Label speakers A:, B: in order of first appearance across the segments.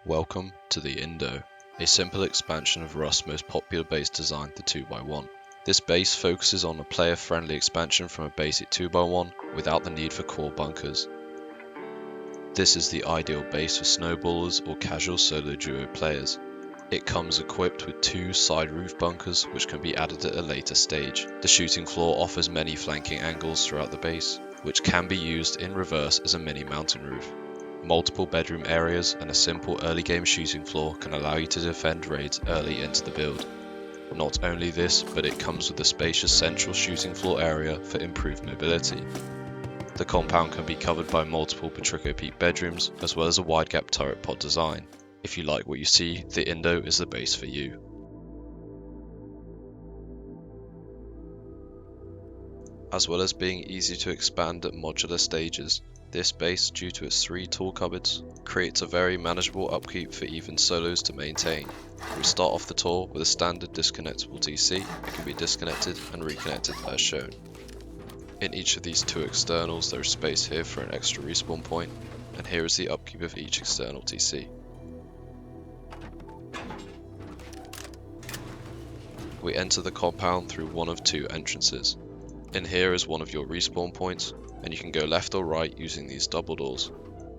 A: Welcome to the INDO, a simple expansion of Rust's most popular base design, the 2x1. This base focuses on a player-friendly expansion from a basic 2x1 without the need for core bunkers. This is the ideal base for snowballers or casual solo duo players. It comes equipped with 2 side roof bunkers which can be added at a later stage. The shooting floor offers many flanking angles throughout the base, which can be used in reverse as a mini mountain roof. Multiple bedroom areas and a simple early game shooting floor can allow you to defend raids early into the build. Not only this, but it comes with a spacious central shooting floor area for improved mobility. The compound can be covered by multiple Patrico Peak bedrooms as well as a Widegap Turret Pod design. If you like what you see, the INDO is the base for you. As well as being easy to expand at modular stages, this base, due to its 3 tool cupboards, creates a very manageable upkeep for even solos to maintain. We start off the tour with a standard disconnectable TC. It can be disconnected and reconnected as shown. In each of these 2 externals there is space here for an extra respawn point, and here is the upkeep of each external TC. We enter the compound through one of 2 entrances. In here is one of your respawn points, and you can go left or right using these double doors.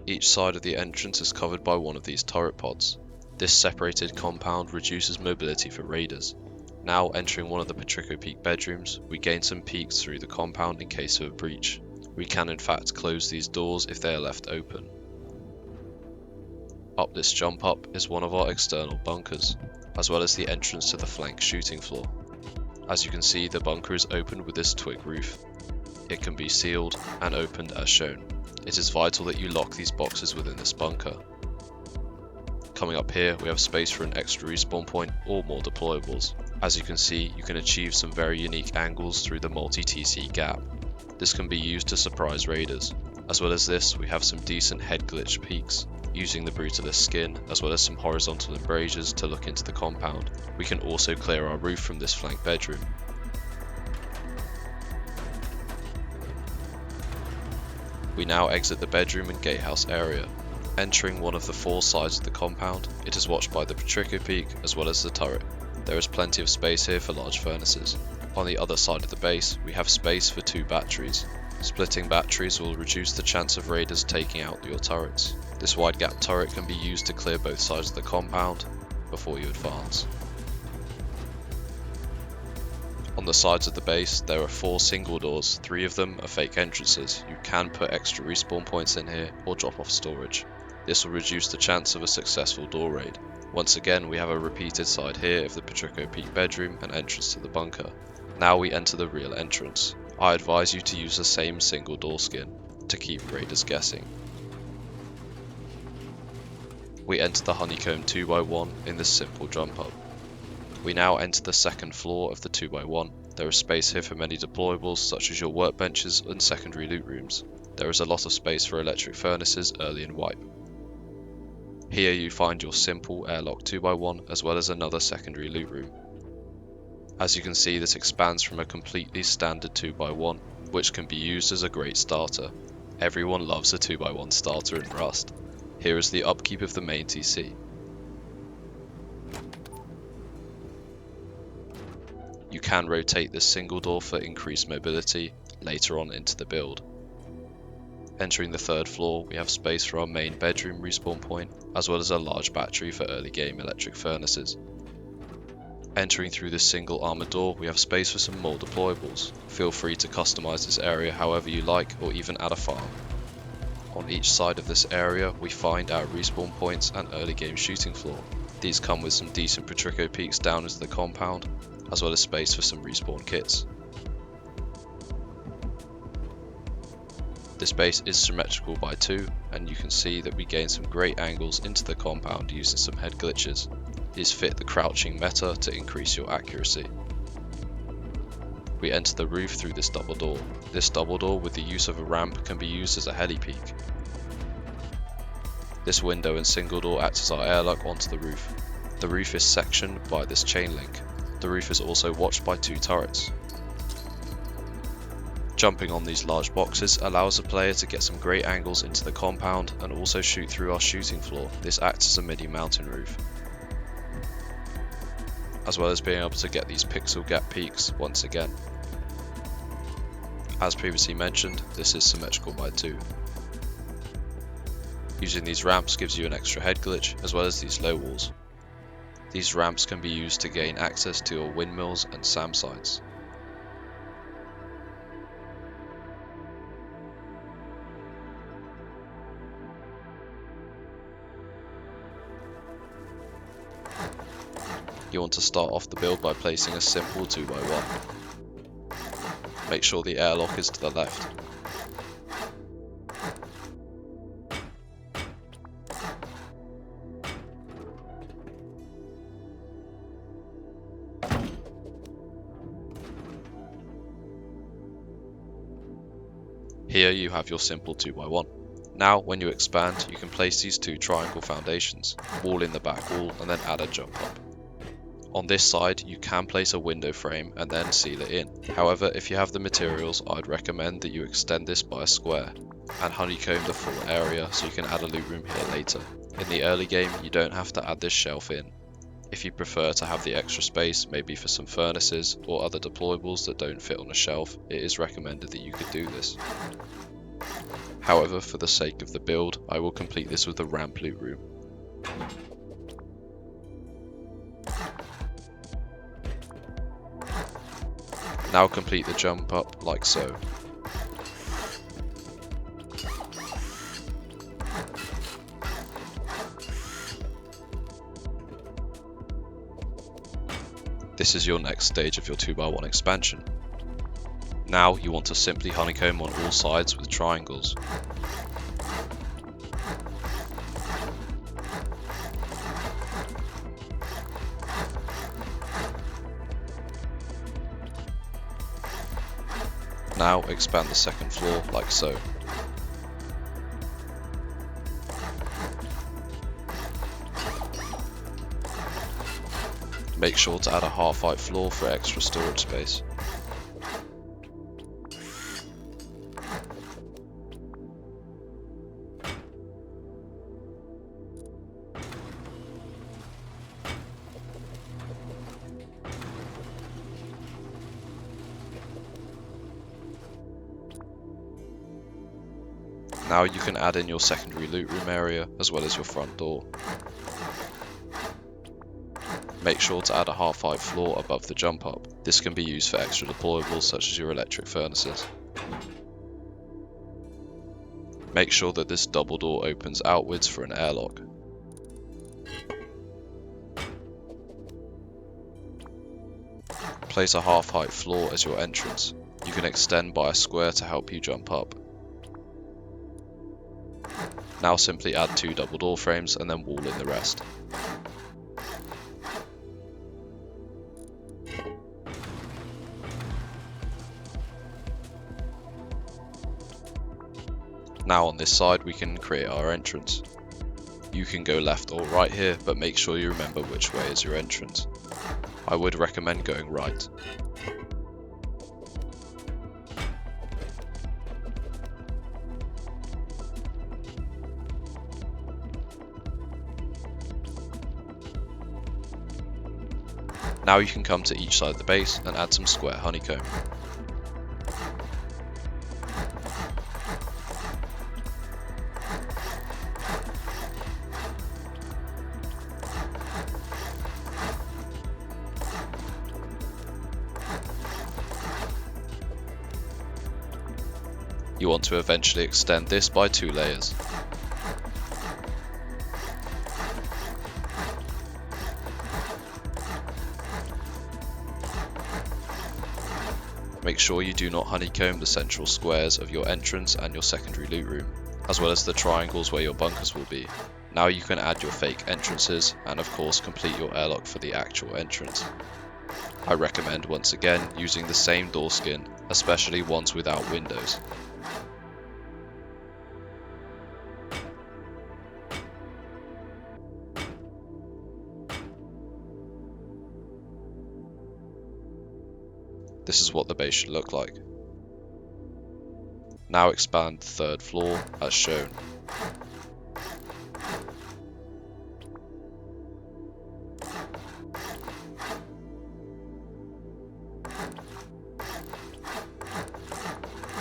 A: Each side of the entrance is covered by one of these turret pods. This separated compound reduces mobility for raiders. Now entering one of the Patrico Peak bedrooms, we gain some peeks through the compound in case of a breach. We can in fact close these doors if they are left open. Up this jump up is one of our external bunkers, as well as the entrance to the flank shooting floor. As you can see, the bunker is opened with this twig roof. It can be sealed and opened as shown. It is vital that you lock these boxes within this bunker. Coming up here, we have space for an extra respawn point or more deployables. As you can see, you can achieve some very unique angles through the multi-TC gap. This can be used to surprise raiders. As well as this, we have some decent head glitch peaks, using the Brutalist skin, as well as some horizontal embrasures to look into the compound. We can also clear our roof from this flank bedroom. We now exit the bedroom and gatehouse area. Entering one of the 4 sides of the compound, it is watched by the Patrico Peak as well as the turret. There is plenty of space here for large furnaces. On the other side of the base, we have space for 2 batteries. Splitting batteries will reduce the chance of raiders taking out your turrets. This wide gap turret can be used to clear both sides of the compound before you advance. On the sides of the base, there are 4 single doors. 3 of them are fake entrances. You can put extra respawn points in here or drop off storage. This will reduce the chance of a successful door raid. Once again, we have a repeated side here of the Patrico Peak bedroom and entrance to the bunker. Now we enter the real entrance. I advise you to use the same single door skin to keep raiders guessing. We enter the Honeycomb 2x1 in this simple jump up. We now enter the second floor of the 2x1. There is space here for many deployables such as your workbenches and secondary loot rooms. There is a lot of space for electric furnaces early in wipe. Here you find your simple airlock 2x1 as well as another secondary loot room. As you can see, this expands from a completely standard 2x1, which can be used as a great starter. Everyone loves a 2x1 starter in Rust. Here is the upkeep of the main TC. You can rotate this single door for increased mobility later on into the build. Entering the 3rd floor, we have space for our main bedroom respawn point, as well as a large battery for early game electric furnaces. Entering through this single armoured door, we have space for some more deployables. Feel free to customise this area however you like, or even add a farm. On each side of this area, we find our respawn points and early game shooting floor. These come with some decent Patrico peaks down into the compound, as well as space for some respawn kits. This base is symmetrical by 2, and you can see that we gain some great angles into the compound using some head glitches. These fit the crouching meta to increase your accuracy. We enter the roof through this double door. This double door with the use of a ramp can be used as a heli peak. This window and single door acts as our airlock onto the roof. The roof is sectioned by this chain link. The roof is also watched by 2 turrets. Jumping on these large boxes allows the player to get some great angles into the compound and also shoot through our shooting floor. This acts as a mini mountain roof, as well as being able to get these pixel gap peaks once again. As previously mentioned, this is symmetrical by 2. Using these ramps gives you an extra head glitch, as well as these low walls. These ramps can be used to gain access to your windmills and SAM sites. You want to start off the build by placing a simple 2x1. Make sure the airlock is to the left. Here you have your simple 2x1. Now when you expand, you can place these 2 triangle foundations, wall in the back wall, and then add a jump up. On this side, you can place a window frame and then seal it in. However, if you have the materials, I'd recommend that you extend this by a square and honeycomb the full area so you can add a loot room here later. In the early game, you don't have to add this shelf in. If you prefer to have the extra space, maybe for some furnaces or other deployables that don't fit on a shelf, it is recommended that you could do this. However, for the sake of the build, I will complete this with a ramp loot room. Now complete the jump up like so. This is your next stage of your 2x1 expansion. Now you want to simply honeycomb on all sides with triangles. Now expand the second floor like so. Make sure to add a half-height floor for extra storage space. Now you can add in your secondary loot room area as well as your front door. Make sure to add a half-height floor above the jump up. This can be used for extra deployables such as your electric furnaces. Make sure that this double door opens outwards for an airlock. Place a half-height floor as your entrance. You can extend by a square to help you jump up. Now simply add 2 double door frames and then wall in the rest. Now on this side we can create our entrance. You can go left or right here, but make sure you remember which way is your entrance. I would recommend going right. Now you can come to each side of the base and add some square honeycomb. You want to eventually extend this by 2 layers. Make sure you do not honeycomb the central squares of your entrance and your secondary loot room, as well as the triangles where your bunkers will be. Now you can add your fake entrances and of course complete your airlock for the actual entrance. I recommend once again using the same door skin, especially ones without windows. This is what the base should look like. Now expand the third floor as shown.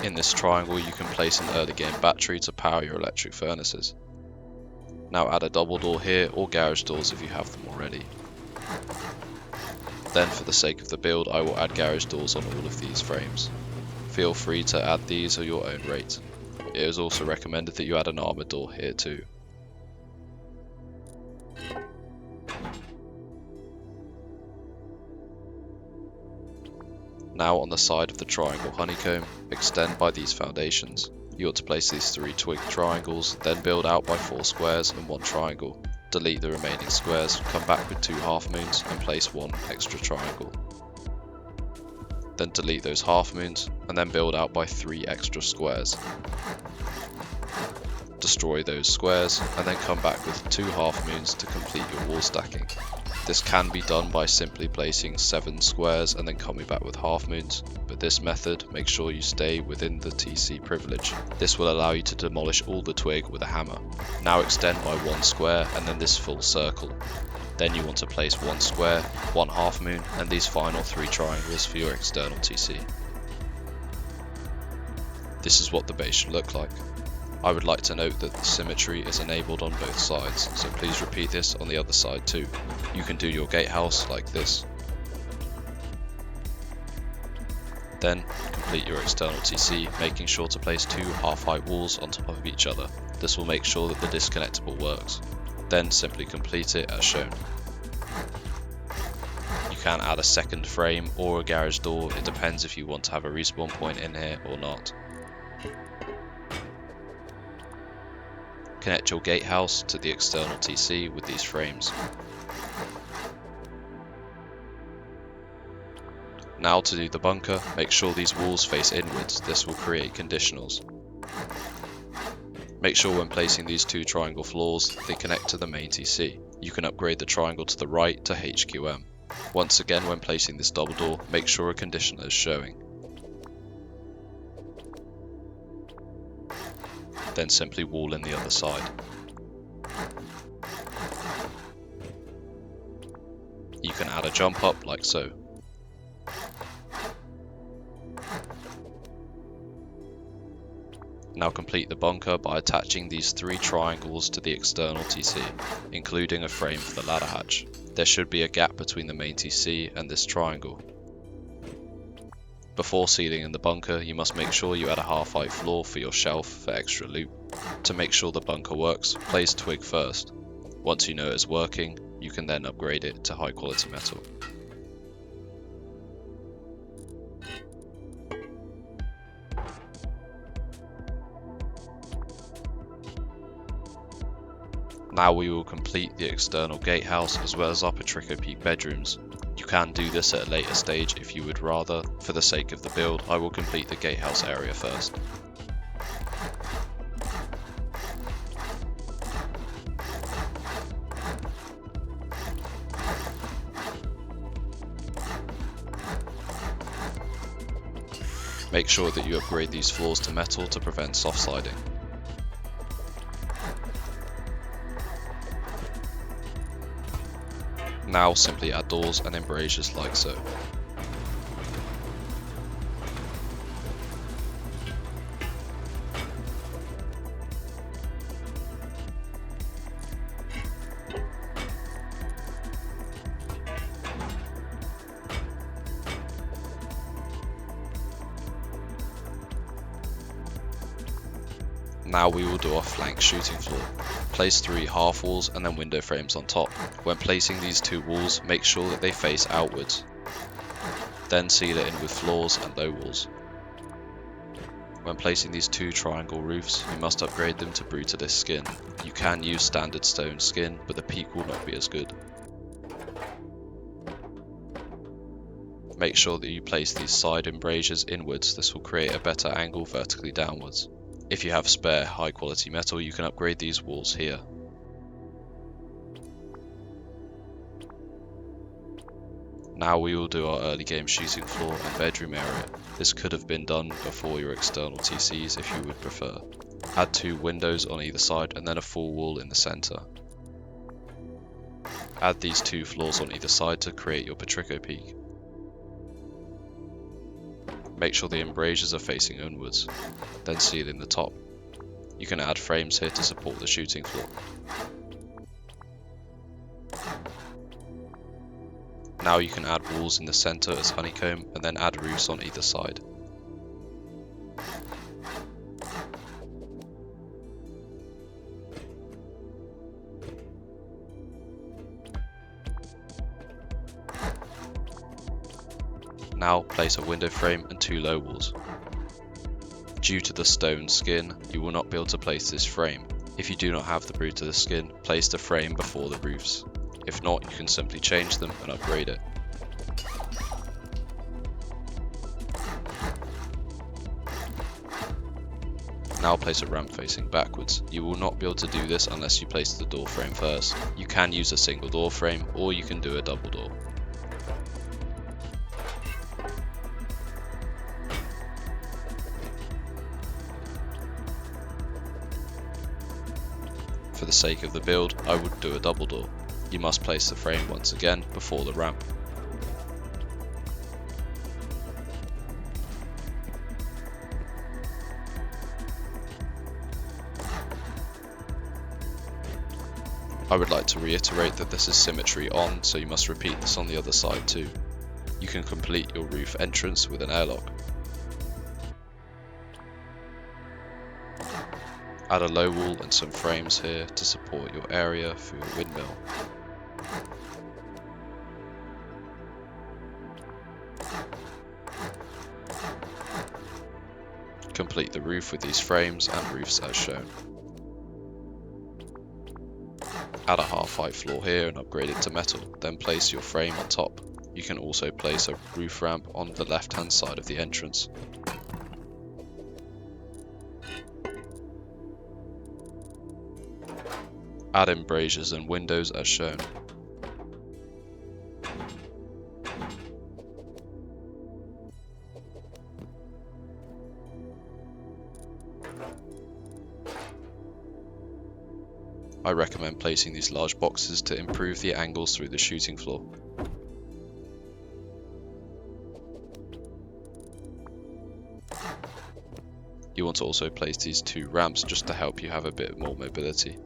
A: In this triangle you can place an early game battery to power your electric furnaces. Now add a double door here or garage doors if you have them already. Then for the sake of the build I will add garage doors on all of these frames. Feel free to add these at your own rate. It is also recommended that you add an armored door here too. Now on the side of the triangle honeycomb, extend by these foundations. You ought to place these 3 twig triangles, then build out by 4 squares and 1 triangle. Delete the remaining squares, come back with 2 half moons and place 1 extra triangle. Then delete those half moons and then build out by 3 extra squares. Destroy those squares and then come back with 2 half moons to complete your wall stacking. This can be done by simply placing 7 squares and then coming back with half moons, but this method make sure you stay within the TC privilege. This will allow you to demolish all the twig with a hammer. Now extend by 1 square and then this full circle. Then you want to place 1 square, 1 half moon and these final 3 triangles for your external TC. This is what the base should look like. I would like to note that the symmetry is enabled on both sides, so please repeat this on the other side too. You can do your gatehouse like this. Then complete your external TC, making sure to place 2 half-height walls on top of each other. This will make sure that the disconnectable works. Then simply complete it as shown. You can add a second frame or a garage door, it depends if you want to have a respawn point in here or not. Connect your gatehouse to the external TC with these frames. Now to do the bunker, make sure these walls face inwards, this will create conditionals. Make sure when placing these 2 triangle floors, they connect to the main TC. You can upgrade the triangle to the right to HQM. Once again when placing this double door, make sure a conditioner is showing. Then simply wall in the other side. You can add a jump up like so. Now complete the bunker by attaching these 3 triangles to the external TC, including a frame for the ladder hatch. There should be a gap between the main TC and this triangle. Before sealing in the bunker, you must make sure you add a half-height floor for your shelf for extra loot. To make sure the bunker works, place twig first. Once you know it's working, you can then upgrade it to high quality metal. Now we will complete the external gatehouse as well as upper Trico Peak bedrooms. You can do this at a later stage if you would rather. For the sake of the build, I will complete the gatehouse area first. Make sure that you upgrade these floors to metal to prevent soft sliding. Now simply add doors and embrasures like so. Now we will do our flank shooting floor. Place 3 half walls and then window frames on top. When placing these 2 walls, make sure that they face outwards. Then seal it in with floors and low walls. When placing these 2 triangle roofs, you must upgrade them to Brutalist skin. You can use standard stone skin, but the peak will not be as good. Make sure that you place these side embrasures inwards, this will create a better angle vertically downwards. If you have spare high quality metal, you can upgrade these walls here. Now we will do our early game shooting floor and bedroom area. This could have been done before your external TCs if you would prefer. Add 2 windows on either side and then a full wall in the centre. Add these 2 floors on either side to create your Patrico peak. Make sure the embrasures are facing inwards, then sealing the top. You can add frames here to support the shooting floor. Now you can add walls in the centre as honeycomb and then add roofs on either side. Now place a window frame and 2 low walls. Due to the stone skin, you will not be able to place this frame. If you do not have the root to the skin, place the frame before the roofs. If not, you can simply change them and upgrade it. Now place a ramp facing backwards. You will not be able to do this unless you place the door frame first. You can use a single door frame or you can do a double door. For the sake of the build, I would do a double door. You must place the frame once again before the ramp. I would like to reiterate that this is symmetry on, so you must repeat this on the other side too. You can complete your roof entrance with an airlock. Add a low wall and some frames here to support your area for your windmill. Complete the roof with these frames and roofs as shown. Add a half-height floor here and upgrade it to metal, then place your frame on top. You can also place a roof ramp on the left-hand side of the entrance. Add embrasures and windows as shown. I recommend placing these large boxes to improve the angles through the shooting floor. You want to also place these 2 ramps just to help you have a bit more mobility.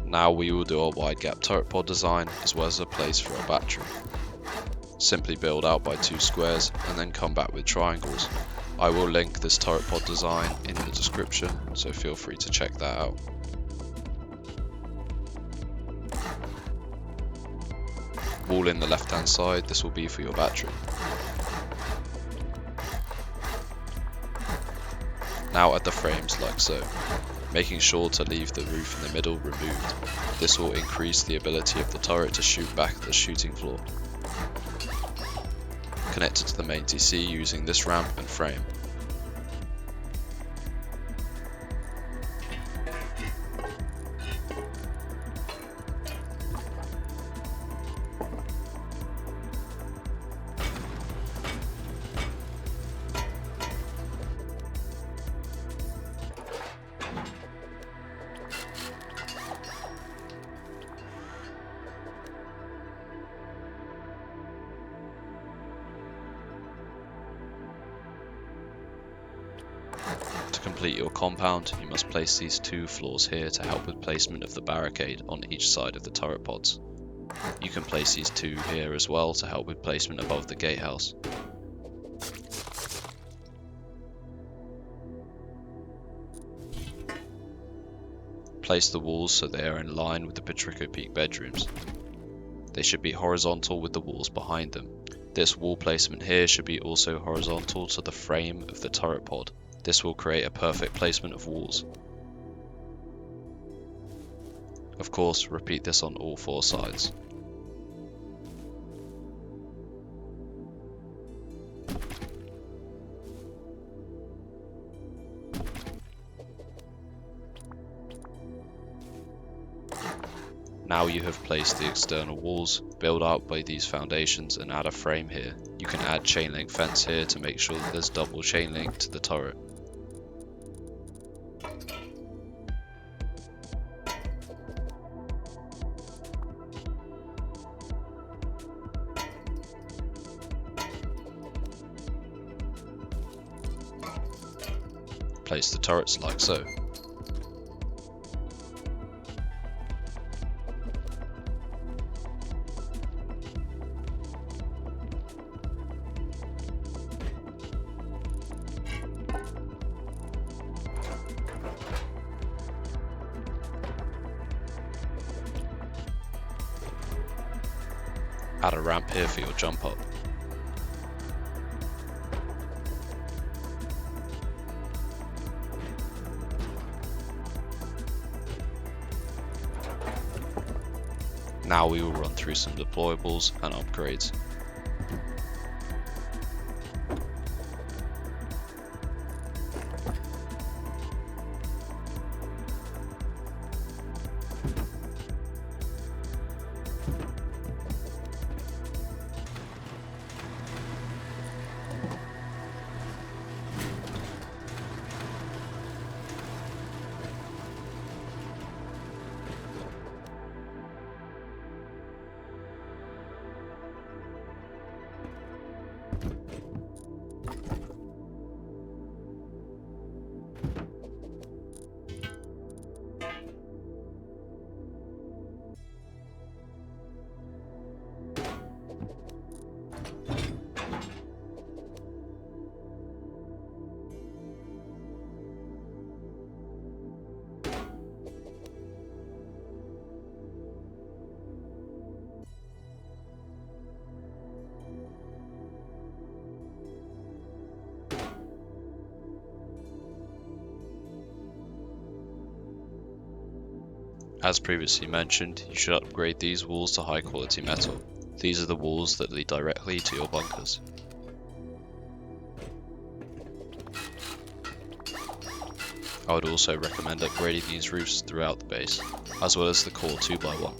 A: Now we will do our Widegap Turret Pod design as well as a place for our battery. Simply build out by 2 squares and then come back with triangles. I will link this turret pod design in the description, so feel free to check that out. Wall in the left hand side, this will be for your battery. Now add the frames like so, making sure to leave the roof in the middle removed. This will increase the ability of the turret to shoot back at the shooting floor. Connect it to the main TC using this ramp and frame. To complete your compound, you must place these 2 floors here to help with placement of the barricade on each side of the turret pods. You can place these 2 here as well to help with placement above the gatehouse. Place the walls so they are in line with the Patrico Peak bedrooms. They should be horizontal with the walls behind them. This wall placement here should be also horizontal to the frame of the turret pod. This will create a perfect placement of walls. Of course, repeat this on all 4 sides. Now you have placed the external walls, build out by these foundations and add a frame here. You can add chain link fence here to make sure that there's double chain link to the turret. Place the turrets like so. Add a ramp here for your jump up. Now we will run through some deployables and upgrades. As previously mentioned, you should upgrade these walls to high quality metal. These are the walls that lead directly to your bunkers. I would also recommend upgrading these roofs throughout the base, as well as the core 2x1.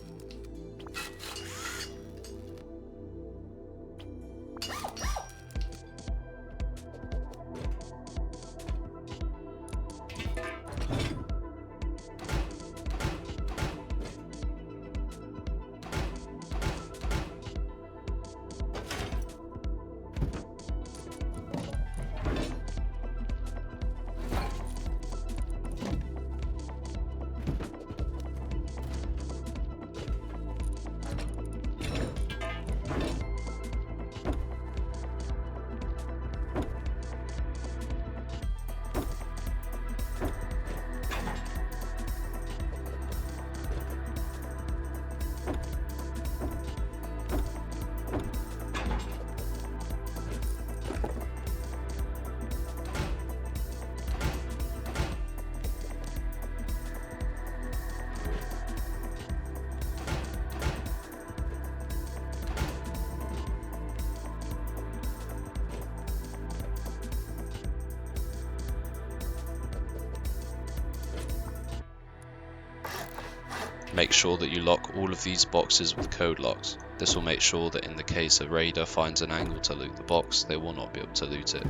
A: Make sure that you lock all of these boxes with code locks. This will make sure that in the case a raider finds an angle to loot the box, they will not be able to loot it.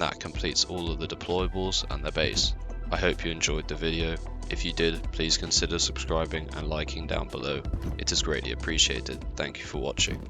A: that completes all of the deployables and their base. I hope you enjoyed the video. If you did, please consider subscribing and liking down below. It is greatly appreciated. Thank you for watching.